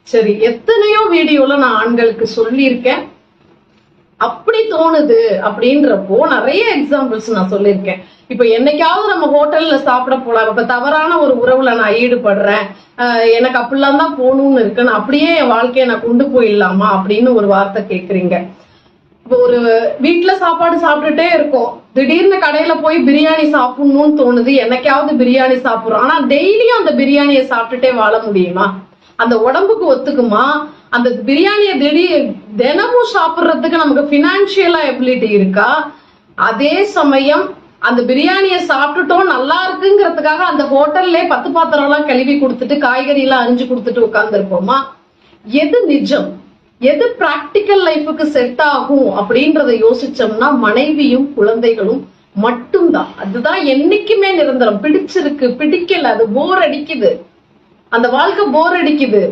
சரி, எத்தனையோ வீடியோல நான் ஆண்களுக்கு சொல்லியிருக்கேன். அப்படி தோணுது அப்படின்றப்போ நிறைய எக்ஸாம்பிள்ஸ் நான் சொல்லியிருக்கேன். இப்ப என்னைக்காவது நம்ம ஹோட்டல்ல சாப்பிட போலாம், இப்ப தவறான ஒரு உறவுல நான் ஈடுபடுறேன், எனக்கு அப்படிலாம் தான் போகணும்னு இருக்கு, நான் அப்படியே என் வாழ்க்கையை நான் கொண்டு போயிடலாமா அப்படின்னு ஒரு வார்த்தை கேக்குறீங்க. இப்போ ஒரு வீட்டுல சாப்பாடு சாப்பிட்டுட்டே இருக்கோம், திடீர்னு கடையில போய் பிரியாணி சாப்பிடணும்னு தோணுது, என்னைக்காவது பிரியாணி சாப்பிடுறோம். ஆனா டெய்லியும் அந்த பிரியாணியை சாப்பிட்டுட்டே வாழ முடியுமா? அந்த உடம்புக்கு ஒத்துக்குமா? அந்த பிரியாணியை தினமும் சாப்பிடுறதுக்கு நமக்கு பினான்சியலா எபிலிட்டி இருக்கா? அதே சமயம் அந்த பிரியாணியை சாப்பிட்டுட்டோம் நல்லா இருக்குங்கிறதுக்காக அந்த ஹோட்டல்ல 10 பாத்திரம் எல்லாம் கழுவி கொடுத்துட்டு காய்கறி எல்லாம் அரிஞ்சு கொடுத்துட்டு உட்கார்ந்து இருப்போமா? எது நிஜம், எது பிராக்டிக்கல் லைஃபுக்கு செட் ஆகும் அப்படின்றத யோசிச்சோம்னா மனைவியும் குழந்தைகளும் மட்டும்தான். அதுதான் என்னைக்குமே நிரந்தரம். பிடிச்சிருக்கு, பிடிக்கல, அது போர் அடிக்குது, அந்த வாழ்க்கை போர் அடிக்குது,